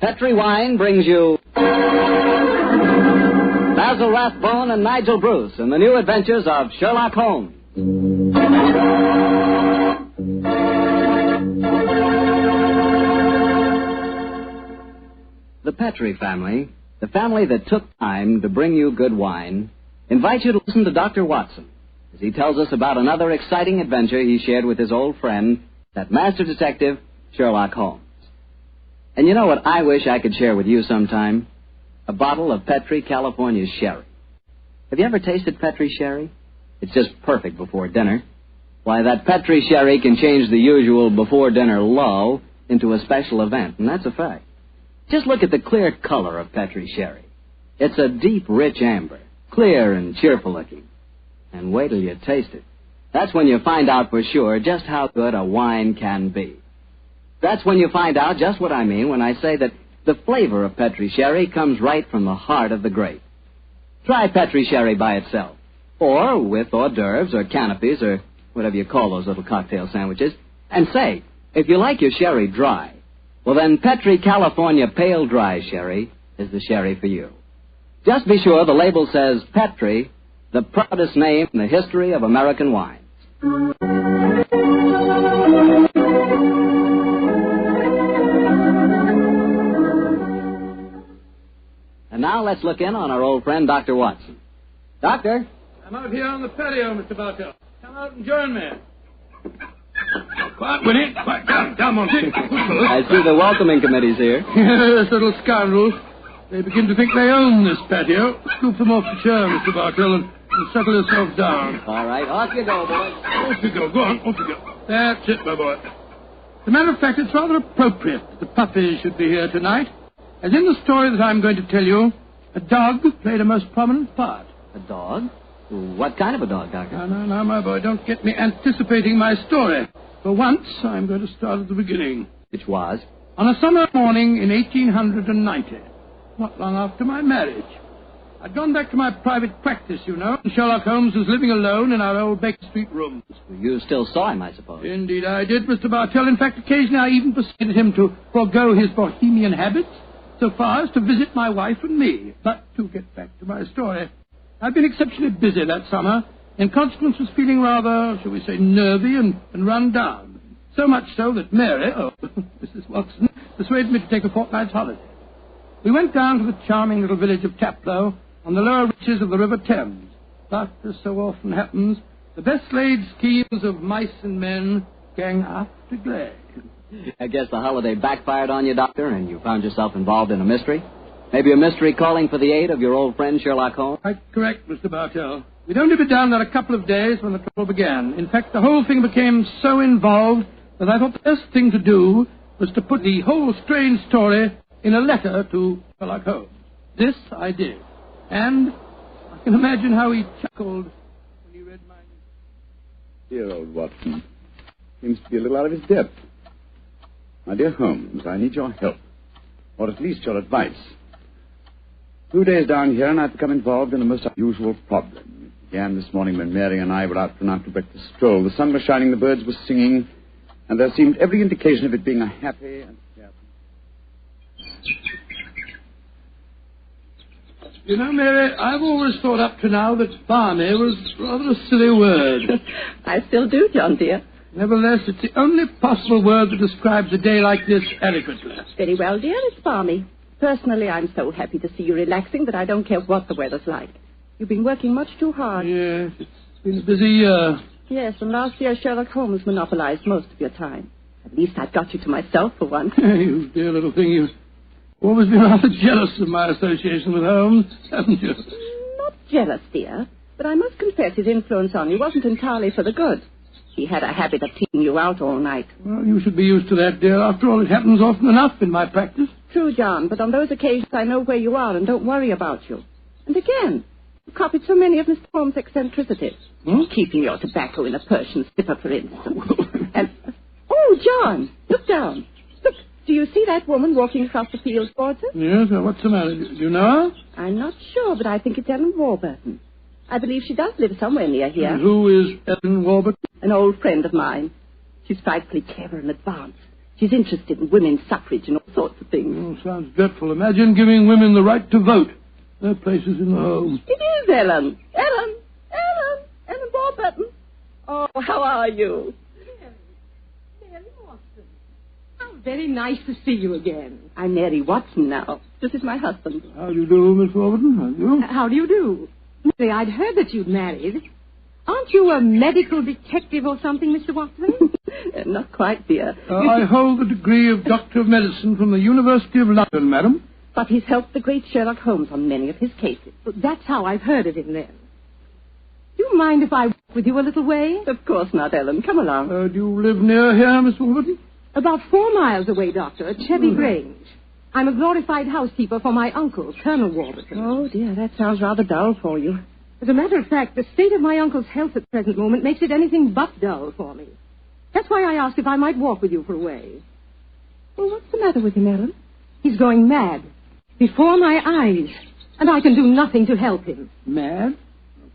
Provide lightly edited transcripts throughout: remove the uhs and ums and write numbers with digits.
Petri Wine brings you Basil Rathbone and Nigel Bruce in the new adventures of Sherlock Holmes. The Petri family, the family that took time to bring you good wine, invites you to listen to Dr. Watson as he tells us about another exciting adventure he shared with his old friend, that master detective, Sherlock Holmes. And you know what I wish I could share with you sometime? A bottle of Petri California sherry. Have you ever tasted Petri sherry? It's just perfect before dinner. Why, that Petri sherry can change the usual before-dinner lull into a special event, and that's a fact. Just look at the clear color of Petri sherry. It's a deep, rich amber, clear and cheerful-looking. And wait till you taste it. That's when you find out for sure just how good a wine can be. That's when you find out just what I mean when I say that the flavor of Petri sherry comes right from the heart of the grape. Try Petri sherry by itself, or with hors d'oeuvres or canopies or whatever you call those little cocktail sandwiches, and say, if you like your sherry dry, well then Petri California Pale Dry Sherry is the sherry for you. Just be sure the label says Petri, the proudest name in the history of American wines. And now let's look in on our old friend, Dr. Watson. Doctor? I'm out here on the patio, Mr. Bartell. Come out and join me. Quiet, Winnie. Quiet. Down, Monty. I see the welcoming committee's here. Yes, little scoundrels. They begin to think they own this patio. Scoop them off the chair, Mr. Bartell, and settle yourself down. All right, off you go, boys. Off you go. Go on, off you go. That's it, my boy. As a matter of fact, it's rather appropriate that the puppies should be here tonight. As in the story that I'm going to tell you, a dog played a most prominent part. A dog? What kind of a dog, Doctor? Now, my boy, don't get me anticipating my story. For once, I'm going to start at the beginning. Which was? On a summer morning in 1890, not long after my marriage. I'd gone back to my private practice, you know, and Sherlock Holmes was living alone in our old Baker Street rooms. You still saw him, I suppose. Indeed I did, Mr. Bartell. In fact, occasionally I even persuaded him to forego his bohemian habits so far as to visit my wife and me. But to get back to my story, I've been exceptionally busy that summer. In consequence, was feeling rather, shall we say, nervy and run down. So much so that Mary, Mrs. Watson, persuaded me to take a fortnight's holiday. We went down to the charming little village of Taplow on the lower reaches of the River Thames. But, as so often happens, the best-laid schemes of mice and men gang after glade. I guess the holiday backfired on you, Doctor, and you found yourself involved in a mystery? Maybe a mystery calling for the aid of your old friend Sherlock Holmes? Quite correct, Mr. Bartell. We'd only been down there a couple of days when the trouble began. In fact, the whole thing became so involved that I thought the best thing to do was to put the whole strange story in a letter to Sherlock Holmes. This I did. And I can imagine how he chuckled when he read my... Dear old Watson. Seems to be a little out of his depth. My dear Holmes, I need your help. Or at least your advice. 2 days down here and I've become involved in a most unusual problem. It began this morning when Mary and I were out for an after-breakfast stroll. The sun was shining, the birds were singing, and there seemed every indication of it being a happy and carefree... You know, Mary, I've always thought up to now that balmy was rather a silly word. I still do, John, dear. Nevertheless, it's the only possible word that describes a day like this adequately. Very well, dear, it's balmy. Personally, I'm so happy to see you relaxing that I don't care what the weather's like. You've been working much too hard. Yes, it's been a busy year. Yes, and last year Sherlock Holmes monopolized most of your time. At least I've got you to myself for once. You dear little thing, you've always been rather jealous of my association with Holmes, haven't you? Not jealous, dear, but I must confess his influence on you wasn't entirely for the good. He had a habit of keeping you out all night. Well, you should be used to that, dear. After all, it happens often enough in my practice. True, John, but on those occasions I know where you are and don't worry about you. And again, you copied so many of Mr. Holmes' eccentricities. Keeping your tobacco in a Persian slipper, for instance. And, oh, John, look down. Look, do you see that woman walking across the field towards us? Yes, what's the matter? Do you know her? I'm not sure, but I think it's Ellen Warburton. I believe she does live somewhere near here. And who is Ellen Warburton? An old friend of mine. She's frightfully clever and advanced. She's interested in women's suffrage and all sorts of things. Oh, sounds dreadful. Imagine giving women the right to vote. Their places in the home. It is Ellen. Ellen Warburton. Oh, how are you? Mary Watson. How very nice to see you again. I'm Mary Watson now. This is my husband. How do you do, Miss Warburton? How do you do? How do you do? Mary, I'd heard that you'd married. Aren't you a medical detective or something, Mr. Watson? Not quite, dear. I hold the degree of Doctor of Medicine from the University of London, madam. But he's helped the great Sherlock Holmes on many of his cases. That's how I've heard of him, then. Do you mind if I walk with you a little way? Of course not, Ellen. Come along. Do you live near here, Miss Warburton? About 4 miles away, Doctor, at Chevy Grange. I'm a glorified housekeeper for my uncle, Colonel Warburton. Oh, dear, that sounds rather dull for you. As a matter of fact, the state of my uncle's health at the present moment makes it anything but dull for me. That's why I asked if I might walk with you for a way. Well, what's the matter with him, Ellen? He's going mad. Before my eyes. And I can do nothing to help him. Mad?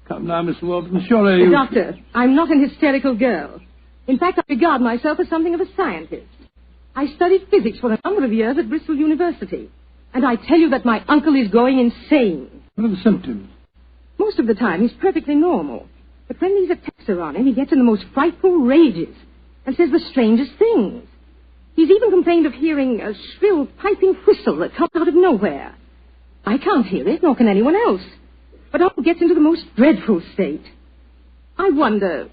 Come now, Miss Warburton, surely you... Doctor, I'm not an hysterical girl. In fact, I regard myself as something of a scientist. I studied physics for a number of years at Bristol University. And I tell you that my uncle is going insane. What are the symptoms? Most of the time, he's perfectly normal. But when these attacks are on him, he gets in the most frightful rages and says the strangest things. He's even complained of hearing a shrill, piping whistle that comes out of nowhere. I can't hear it, nor can anyone else. But Uncle gets into the most dreadful state. I wonder,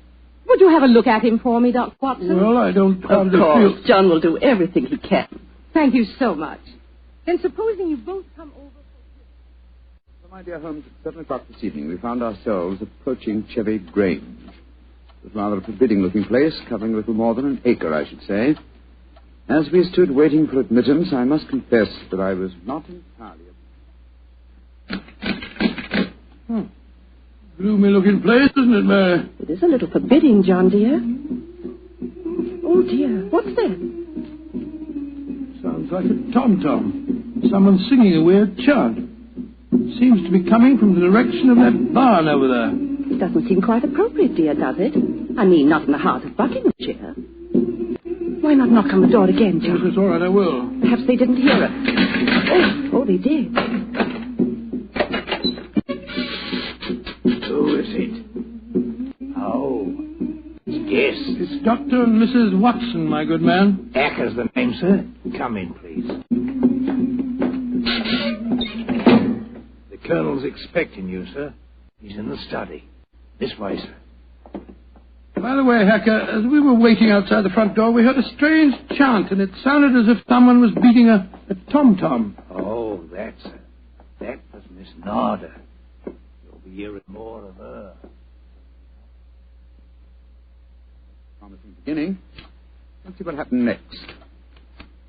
would you have a look at him for me, Dr. Watson? Well, I don't Of course. John will do everything he can. Thank you so much. Then supposing you both come over... So, my dear Holmes, at 7 o'clock this evening, we found ourselves approaching Chevy Grange. It was rather a forbidding-looking place, covering a little more than an acre, I should say. As we stood waiting for admittance, I must confess that I was not entirely... Gloomy-looking place, isn't it, Mary? It is a little forbidding, John, dear. Oh, dear. What's that? Sounds like a tom-tom. Someone singing a weird chant. Seems to be coming from the direction of that barn over there. It doesn't seem quite appropriate, dear, does it? I mean, not in the heart of Buckinghamshire. Why not knock on the door again, John? Yes, all right, I will. Perhaps they didn't hear us. Oh, they did. Who is it? Oh, yes. It's Dr. and Mrs. Watson, my good man. Acker's the name, sir. Come in, please. The Colonel's expecting you, sir. He's in the study. This way, sir. By the way, Hacker, as we were waiting outside the front door, we heard a strange chant, and it sounded as if someone was beating a tom-tom. Oh, that was Miss Narda. You'll be hearing more of her. Promising beginning. Let's see what happened next.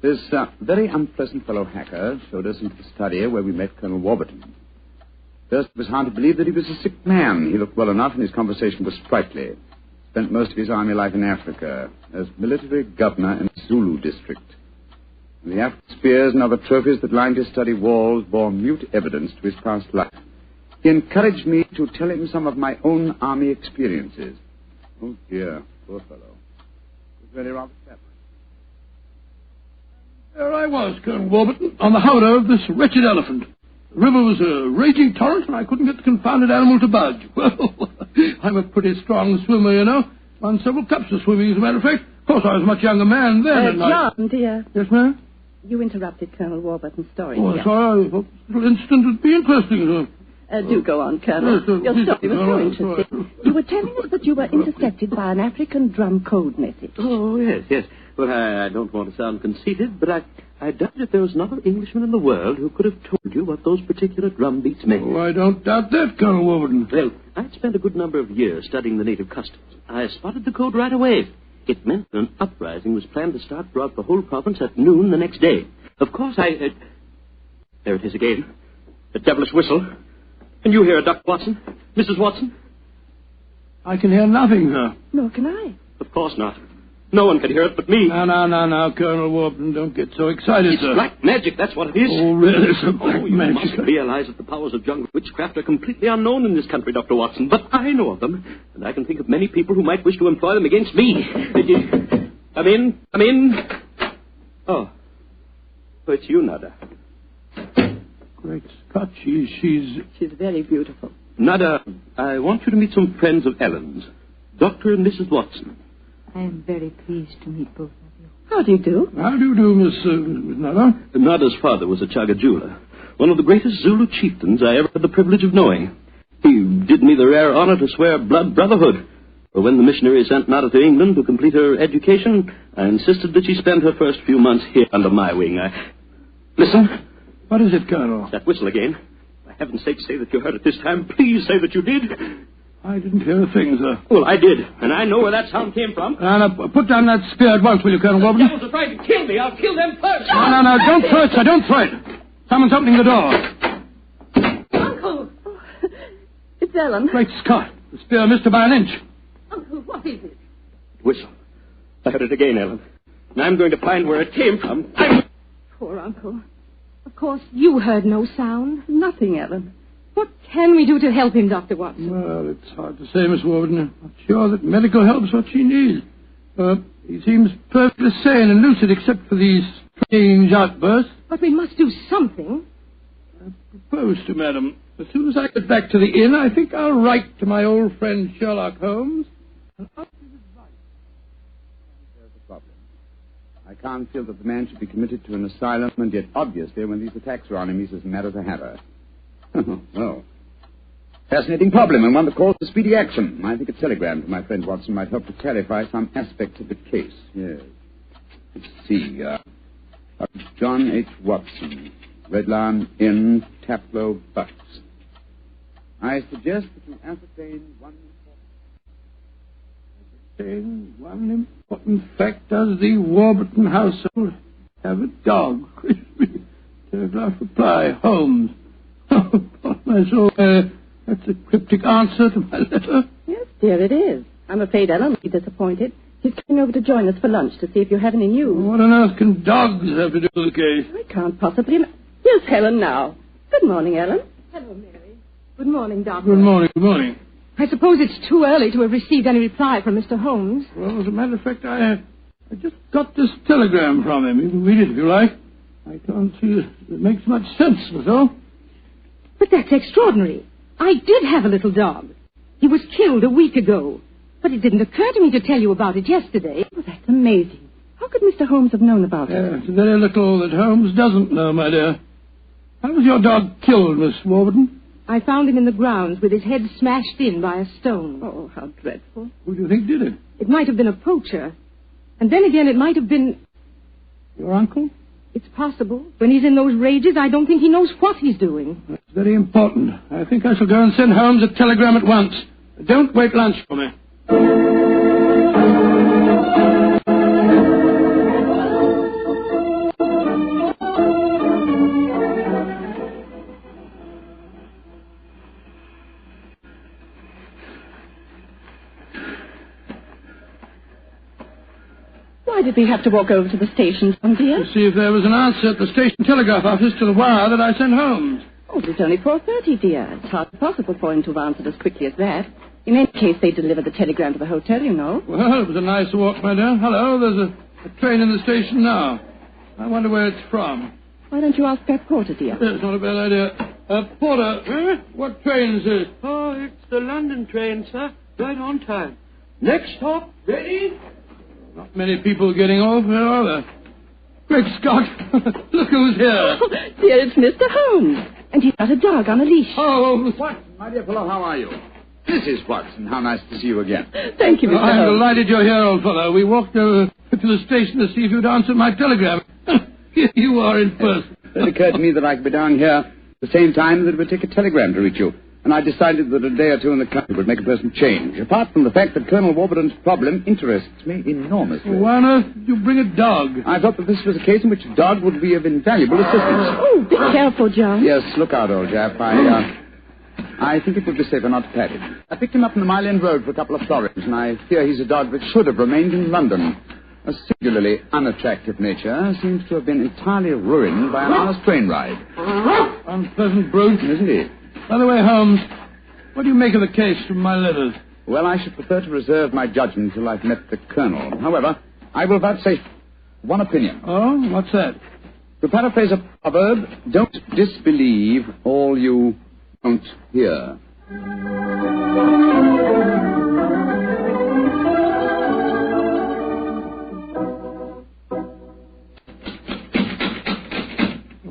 This very unpleasant fellow Hacker showed us into the study where we met Colonel Warburton. First, it was hard to believe that he was a sick man. He looked well enough, and his conversation was sprightly. Spent most of his army life in Africa as military governor in the Zulu district. And the African spears and other trophies that lined his study walls bore mute evidence to his past life. He encouraged me to tell him some of my own army experiences. Oh, dear, poor fellow. It was really rather sad. There I was, Colonel Warburton, on the howdah of this wretched elephant. The river was a raging torrent, and I couldn't get the confounded animal to budge. Well, I'm a pretty strong swimmer, you know. Won several cups of swimming, as a matter of fact. Of course, I was a much younger man then. John, dear. Yes, ma'am? You interrupted Colonel Warburton's story. Oh, sorry. I thought this little incident would be interesting. Do go on, Colonel. Your story was so interesting. You were telling us that you were intercepted by an African drum code message. Oh, yes. Well, I don't want to sound conceited, but I doubt if there was another Englishman in the world who could have told you what those particular drum beats meant. Oh, I don't doubt that, Colonel Warburton. Well, I'd spent a good number of years studying the native customs. I spotted the code right away. It meant that an uprising was planned to start throughout the whole province at noon the next day. Of course, there it is again. The devilish whistle. Can you hear it, Dr. Watson? Mrs. Watson? I can hear nothing, sir. Nor can I. Of course not. No one can hear it but me. No, Colonel Warburton, don't get so excited, it's sir. It's black magic, that's what it is. Oh, really, sir, black magic. You must realize that the powers of jungle witchcraft are completely unknown in this country, Dr. Watson. But I know of them, and I can think of many people who might wish to employ them against me. Come in. Oh, it's you, Nada. Great Scott, she's very beautiful. Nada, I want you to meet some friends of Ellen's, Dr. and Mrs. Watson. I am very pleased to meet both of you. How do you do? How do you do, Miss Nada? Nada's father was a Chaga jeweler, one of the greatest Zulu chieftains I ever had the privilege of knowing. He did me the rare honor to swear blood brotherhood. For when the missionary sent Nada to England to complete her education, I insisted that she spend her first few months here under my wing. Listen. What is it, Colonel? That whistle again. For heaven's sake, say that you heard it this time. Please say that you did. I didn't hear a thing, sir. Well, I did, and I know where that sound came from. Now, put down that spear at once, will you, Colonel Warburton? The devils are trying to kill me. I'll kill them first. No, don't throw it, sir. Don't throw it. Someone's opening the door. Uncle! Oh, it's Ellen. Great Scott. The spear missed her by an inch. Uncle, what is it? Whistle. I heard it again, Ellen. And I'm going to find where it came from. Poor Uncle. Of course, you heard no sound. Nothing, Ellen. What can we do to help him, Dr. Watson? Well, it's hard to say, Miss Warburton. I'm not sure that medical help's what she needs. He seems perfectly sane and lucid except for these strange outbursts. But we must do something. I propose to, madam. As soon as I get back to the inn, I think I'll write to my old friend Sherlock Holmes and ask his advice. There's a problem. I can't feel that the man should be committed to an asylum, and yet obviously when these attacks are on him, he's as mad as a hatter. Well, fascinating problem, and one that calls for speedy action. I think a telegram to my friend Watson might help to clarify some aspects of the case. Yes. Let's see. John H. Watson, Red Lion Inn, Taplow, Bucks. I suggest that you ascertain one important fact. Does the Warburton household have a dog? Telegraph reply, Holmes. Oh, my soul, that's a cryptic answer to my letter. Yes, dear, it is. I'm afraid Ellen will be disappointed. He's coming over to join us for lunch to see if you have any news. What on earth can dogs have to do with the case? I can't possibly... Here's Helen now. Good morning, Ellen. Hello, Mary. Good morning, Doctor. Good morning, good morning. I suppose it's too early to have received any reply from Mr. Holmes. Well, as a matter of fact, I just got this telegram from him. You can read it if you like. I can't see it makes much sense, that's all. But that's extraordinary. I did have a little dog. He was killed a week ago. But it didn't occur to me to tell you about it yesterday. Oh, that's amazing. How could Mr. Holmes have known about it? It's very little that Holmes doesn't know, my dear. How was your dog killed, Miss Warburton? I found him in the grounds with his head smashed in by a stone. Oh, how dreadful. Who do you think did it? It might have been a poacher. And then again, it might have been... Your uncle? It's possible. When he's in those rages, I don't think he knows what he's doing. That's very important. I think I shall go and send Holmes a telegram at once. Don't wait lunch for me. Why did we have to walk over to the station, dear? To see if there was an answer at the station telegraph office to the wire that I sent Holmes. Oh, it's only 4:30, dear. It's hardly possible for him to have answered as quickly as that. In any case, they delivered the telegram to the hotel, you know. Well, it was a nice walk, my dear. Hello, there's a train in the station now. I wonder where it's from. Why don't you ask that porter, dear? That's not a bad idea. Porter, what train is this? Oh, it's the London train, sir. Right on time. Next stop, ready? Not many people getting off here, are there? Great Scott! Look who's here! Oh, dear, it's Mr. Holmes. And he's got a dog on a leash. Oh, Watson, my dear fellow, how are you? Mrs. Watson, how nice to see you again. Thank you, Mr. I'm Holmes. delighted you're here, old fellow. We walked over to the station to see if you'd answer my telegram. Here you are in person. It occurred to me that I could be down here at the same time that it would take a telegram to reach you. And I decided that a day or two in the country would make a person change, apart from the fact that Colonel Warburton's problem interests me enormously. Why on earth did you bring a dog? I thought that this was a case in which a dog would be of invaluable assistance. Oh, be careful, John. Yes, look out, old chap. I think it would be safer not to pat him. I picked him up on the Mile End Road for a couple of florins, and I fear he's a dog that should have remained in London. A singularly unattractive nature seems to have been entirely ruined by an honest train ride. Unpleasant brute. Isn't he? By the way, Holmes, what do you make of the case from my letters? Well, I should prefer to reserve my judgment until I've met the Colonel. However, I will vouchsafe... one opinion. Oh, what's that? To paraphrase a proverb, don't disbelieve all you don't hear.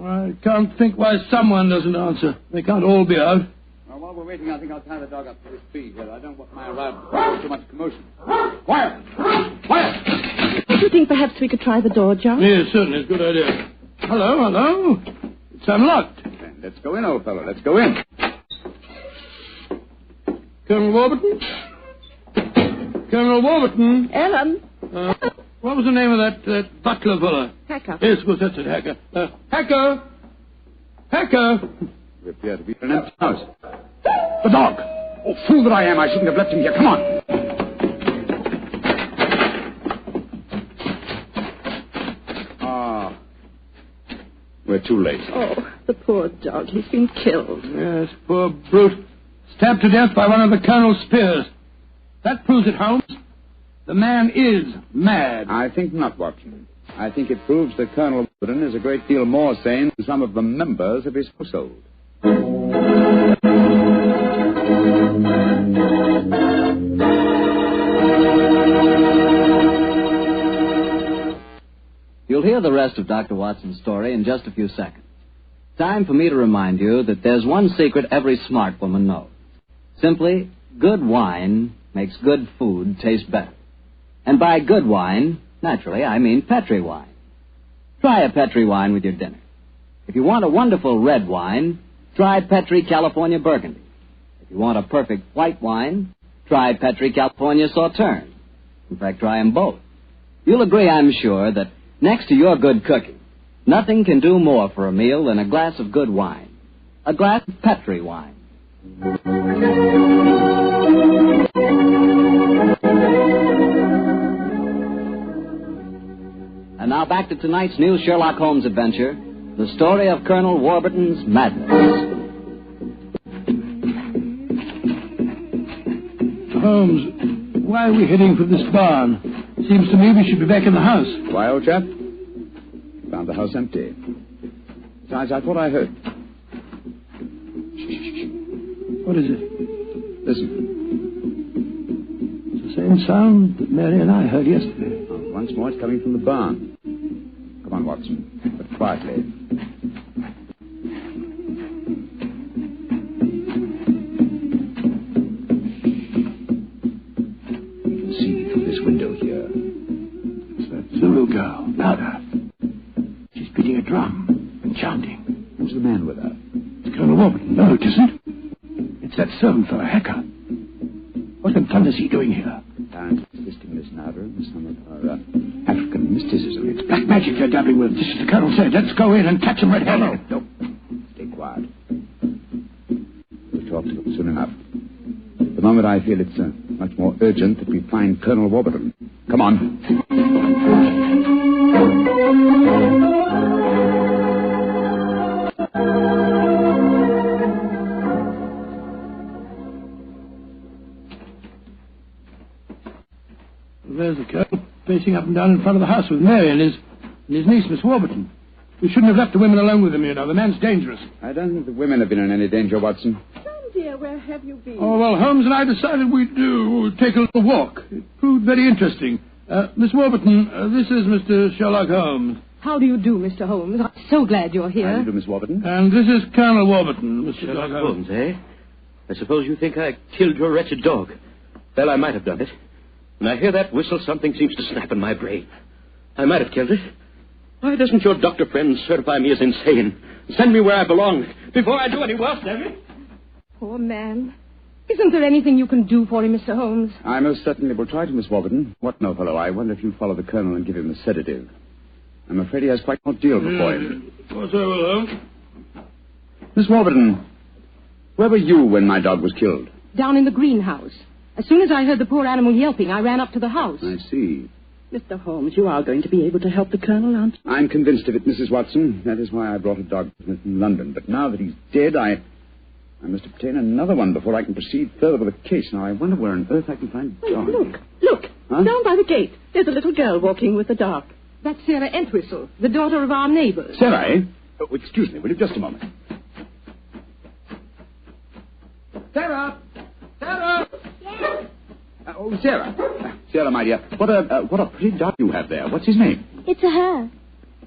I can't think why someone doesn't answer. They can't all be out. Well, while we're waiting, I think I'll tie the dog up to this tree here. I don't want my arrival to cause too much commotion. Quiet! Quiet! Do you think perhaps we could try the door, John? Yes, certainly. It's a good idea. Hello. It's unlocked. Then let's go in, old fellow. Let's go in. Colonel Warburton? Colonel Warburton? Ellen? What was the name of that butler fellow? Hacker. Yes, of course, that's it, Hacker. Hacker! We appear to be in an empty house. The dog! Oh, fool that I am. I shouldn't have left him here. Come on. We're too late. Oh, the poor dog. He's been killed. Yes, poor brute. Stabbed to death by one of the Colonel's spears. That proves it, Holmes. The man is mad. I think not, Watson. I think it proves that Colonel Warburton is a great deal more sane than some of the members of his household. You'll hear the rest of Dr. Watson's story in just a few seconds. Time for me to remind you that there's one secret every smart woman knows. Simply, good wine makes good food taste better. And by good wine, naturally, I mean Petri wine. Try a Petri wine with your dinner. If you want a wonderful red wine, try Petri California Burgundy. If you want a perfect white wine, try Petri California Sauterne. In fact, try them both. You'll agree, I'm sure, that next to your good cooking, nothing can do more for a meal than a glass of good wine. A glass of Petri wine. And now back to tonight's new Sherlock Holmes adventure, the story of Colonel Warburton's madness. Holmes, why are we heading for this barn? Seems to me we should be back in the house. Why, old chap? Found the house empty. Besides, I thought I heard. What is it? Listen. It's the same sound that Mary and I heard yesterday. Oh, once more, it's coming from the barn. Come on, Watson, but quietly. You can see through this window here. It's that Zulu girl, Nada. She's beating a drum and chanting. Who's the man with her? It's Colonel Warburton. No, it isn't. It's that servant fellow, Hacker. What in thunder is he doing here? Apparently assisting Miss Nada in some of her African mysticism. It's black magic they're dabbling with, just as the Colonel said. Let's go in and catch them red-handed. No. Stay quiet. We'll talk to them soon enough. The moment I feel it's much more urgent that we find Colonel Warburton. Come on. There's the Colonel, pacing up and down in front of the house with Mary and his niece, Miss Warburton. We shouldn't have left the women alone with him, you know. The man's dangerous. I don't think the women have been in any danger, Watson. John, dear, where have you been? Oh, well, Holmes and I decided we'd take a little walk. It proved very interesting. Miss Warburton, this is Mr. Sherlock Holmes. How do you do, Mr. Holmes? I'm so glad you're here. How do you do, Miss Warburton? And this is Colonel Warburton, Mr. Sherlock Holmes, eh? I suppose you think I killed your wretched dog. Well, I might have done it. When I hear that whistle, something seems to snap in my brain. I might have killed it. Why doesn't your doctor friend certify me as insane? Send me where I belong before I do any worse, damn it? Poor man. Isn't there anything you can do for him, Mr. Holmes? I most certainly will try to, Miss Warburton. What no, fellow? I wonder if you'll follow the Colonel and give him a sedative. I'm afraid he has quite an ordeal before him. Of course I will, Holmes. Miss Warburton, where were you when my dog was killed? Down in the greenhouse. As soon as I heard the poor animal yelping, I ran up to the house. I see. Mr. Holmes, you are going to be able to help the Colonel, aren't you? I'm convinced of it, Mrs. Watson. That is why I brought a dog from London. But now that he's dead, I must obtain another one before I can proceed further with the case. Now, I wonder where on earth I can find a dog. Look. Huh? Down by the gate. There's a little girl walking with a dog. That's Sarah Entwistle, the daughter of our neighbors. Sarah, eh? Oh, excuse me, will you just a moment? Sarah! Sarah! Yes? Oh, Sarah. Sarah, my dear, what a pretty dog you have there. What's his name? It's a her.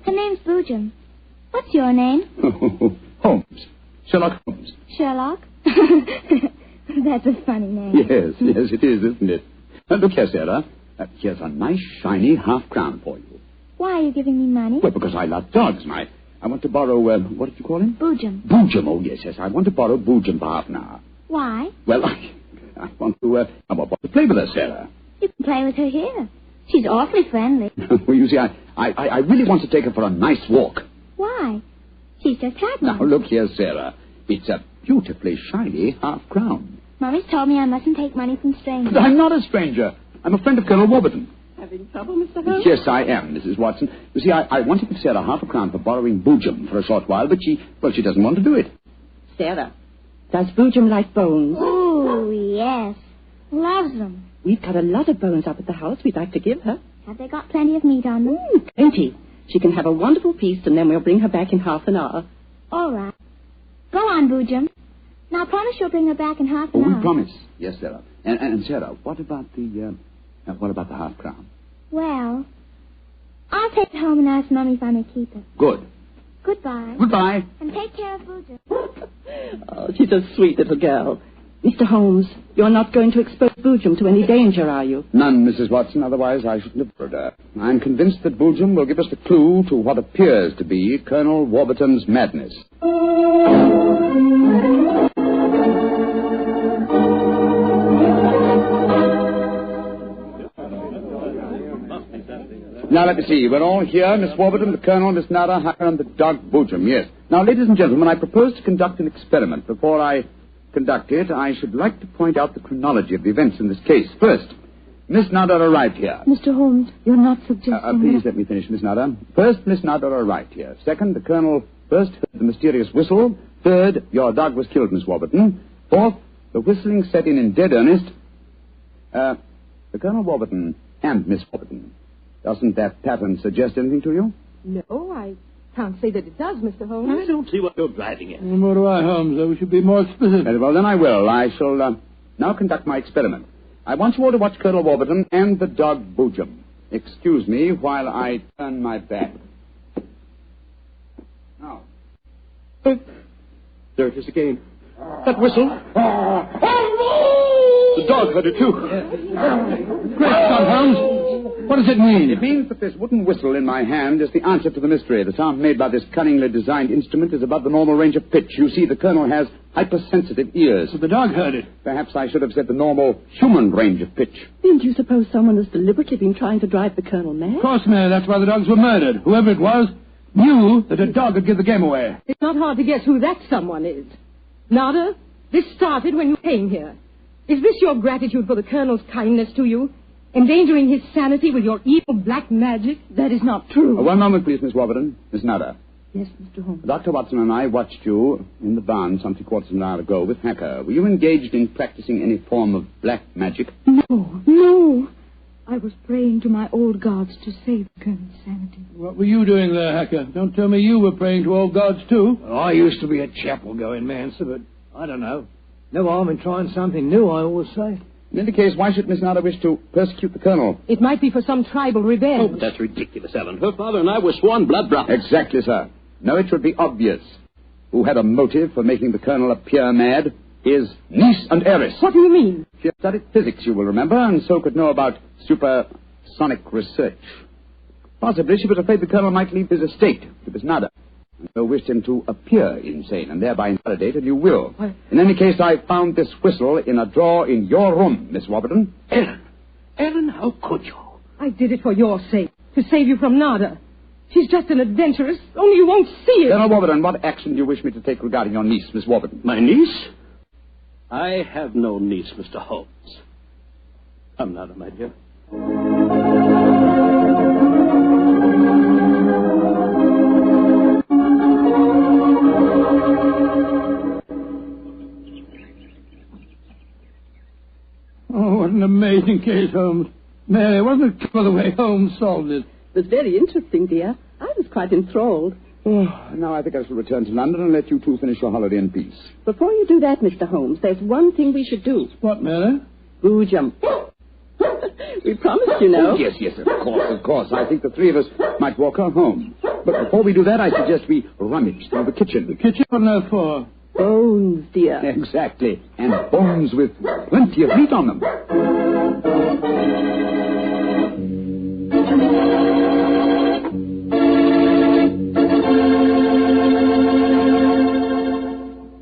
Her name's Boojum. What's your name? Holmes. Sherlock Holmes. Sherlock? That's a funny name. Yes, it is, isn't it? Look here, Sarah. Here's a nice, shiny half-crown for you. Why are you giving me money? Well, because I love dogs, and I want to borrow, what did you call him? Boojum. Boojum, oh, yes. I want to borrow Boojum for half an hour. Why? Well, I want to play with her, Sarah. You can play with her here. She's awfully friendly. Well, you see, I really want to take her for a nice walk. Why? She's just had one. Now, look here, Sarah. It's a beautifully shiny half-crown. Mommy's told me I mustn't take money from strangers. But I'm not a stranger. I'm a friend of Colonel Warburton. Having trouble, Mr. Holmes? Yes, I am, Mrs. Watson. You see, I wanted to give Sarah half a crown for borrowing Boojum for a short while, but she doesn't want to do it. Sarah, does Boojum like bones? Oh, yes. Loves them. We've got a lot of bones up at the house we'd like to give her. Have they got plenty of meat on them? Plenty. She can have a wonderful feast, and then we'll bring her back in half an hour. All right. Go on, Boojum. Now, promise you'll bring her back in half an hour. We promise. Yes, Sarah. And Sarah, what about the half crown? Well, I'll take it home and ask Mummy if I may keep it. Good. Goodbye. Goodbye. And take care of Boojum. Oh, she's a sweet little girl. Mr. Holmes, you're not going to expose Boojum to any danger, are you? None, Mrs. Watson. Otherwise, I shouldn't have heard her. I'm convinced that Boojum will give us the clue to what appears to be Colonel Warburton's madness. Now, let me see. We're all here. Miss Warburton, the Colonel, Miss Nada, Hacker, and the dog Boojum. Yes. Now, ladies and gentlemen, I propose to conduct an experiment. Before I conduct it, I should like to point out the chronology of the events in this case. First, Miss Nada arrived here. Mr. Holmes, you're not suggesting... Please let me finish, Miss Nada. First, Miss Nada arrived here. Second, the Colonel first heard the mysterious whistle. Third, your dog was killed, Miss Warburton. Fourth, the whistling set in dead earnest. The Colonel Warburton and Miss Warburton. Doesn't that pattern suggest anything to you? No, I can't say that it does, Mr. Holmes. I don't see what you're driving at. Nor do I, Holmes. We should be more specific. Very well, then I will. I shall now conduct my experiment. I want you all to watch Colonel Warburton and the dog Boojum. Excuse me while I turn my back. Now. There it is again. That whistle. The dog heard it, too. Great Scott, Holmes. What does it mean? It means that this wooden whistle in my hand is the answer to the mystery. The sound made by this cunningly designed instrument is above the normal range of pitch. You see, the Colonel has hypersensitive ears. So the dog heard it. Perhaps I should have said the normal human range of pitch. Didn't you suppose someone has deliberately been trying to drive the Colonel mad? Of course, Mary. That's why the dogs were murdered. Whoever it was knew that a dog would give the game away. It's not hard to guess who that someone is. Nada, this started when you came here. Is this your gratitude for the Colonel's kindness to you? Endangering his sanity with your evil black magic? That is not true. One moment, please, Miss Warburton. Miss Nada. Yes, Mr. Holmes. Dr. Watson and I watched you in the barn some 3/4 of an hour ago with Hacker. Were you engaged in practicing any form of black magic? No. I was praying to my old gods to save the Colonel's sanity. What were you doing there, Hacker? Don't tell me you were praying to old gods, too. Well, I used to be a chapel-going man, sir, but I don't know. No harm in trying something new, I always say. In any case, why should Miss Nada wish to persecute the Colonel? It might be for some tribal revenge. Oh, but that's ridiculous, Ellen. Her father and I were sworn blood brothers. Exactly, sir. No, it should be obvious. Who had a motive for making the Colonel appear mad? His niece and heiress. What do you mean? She had studied physics, you will remember, and so could know about supersonic research. Possibly she was afraid the Colonel might leave his estate to Miss Nada, and so wished him to appear insane and thereby invalidate a new will. What? In any case, I found this whistle in a drawer in your room, Miss Warburton. Ellen, how could you? I did it for your sake, to save you from Nada. She's just an adventuress, only you won't see it. Colonel Warburton, what action do you wish me to take regarding your niece, Miss Warburton? My niece? I have no niece, Mr. Holmes. Come, Nada, my dear. Oh, what an amazing case, Holmes. Mary, wasn't it clever the way Holmes solved it? was very interesting, dear. I was quite enthralled. Oh, now I think I shall return to London and let you two finish your holiday in peace. Before you do that, Mr. Holmes, there's one thing we should do. What, Mary? Boojum. We promised, you know. Oh, yes, of course. I think the three of us might walk her home. But before we do that, I suggest we rummage through the kitchen. The kitchen? What on earth for? Bones, dear. Exactly. And bones with plenty of meat on them.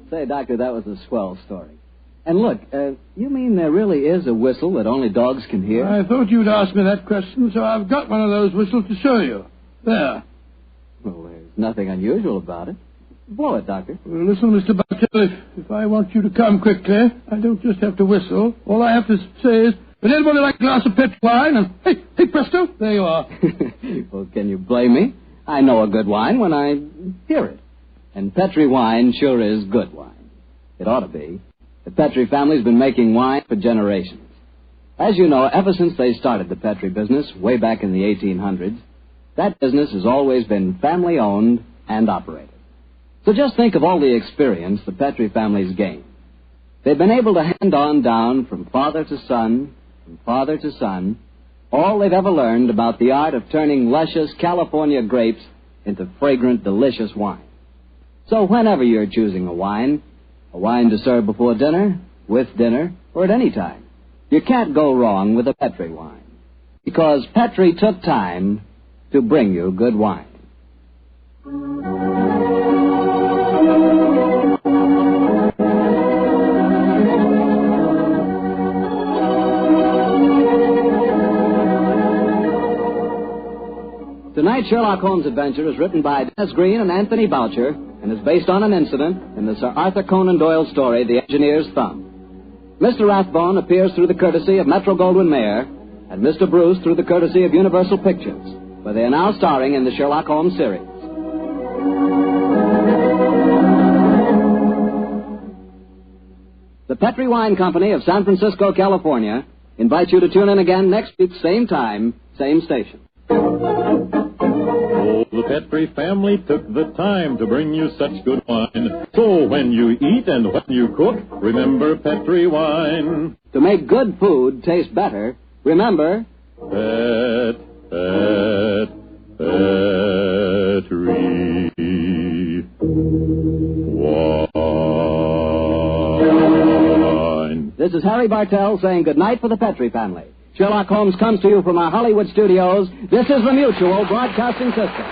Say, Doctor, that was a swell story. And look, you mean there really is a whistle that only dogs can hear? I thought you'd ask me that question, so I've got one of those whistles to show you. There. Well, there's nothing unusual about it. Blow it, Doctor. Well, listen, Mr. Bartell, if I want you to come quickly, I don't just have to whistle. All I have to say is, would anybody like a glass of Petri wine? And hey, presto, there you are. Well, can you blame me? I know a good wine when I hear it. And Petri wine sure is good wine. It ought to be. The Petri family's been making wine for generations. As you know, ever since they started the Petri business way back in the 1800s, that business has always been family-owned and operated. So just think of all the experience the Petri family's gained. They've been able to hand on down from father to son, all they've ever learned about the art of turning luscious California grapes into fragrant, delicious wine. So whenever you're choosing a wine to serve before dinner, with dinner, or at any time, you can't go wrong with a Petri wine. Because Petri took time to bring you good wine. Tonight's Sherlock Holmes adventure is written by Dennis Green and Anthony Boucher and is based on an incident in the Sir Arthur Conan Doyle story, The Engineer's Thumb. Mr. Rathbone appears through the courtesy of Metro-Goldwyn-Mayer and Mr. Bruce through the courtesy of Universal Pictures, where they are now starring in the Sherlock Holmes series. The Petri Wine Company of San Francisco, California, invites you to tune in again next week, same time, same station. The Petri family took the time to bring you such good wine. So when you eat and when you cook, remember Petri wine. To make good food taste better, remember... Petri wine. This is Harry Bartell saying goodnight for the Petri family. Sherlock Holmes comes to you from our Hollywood studios. This is the Mutual Broadcasting System.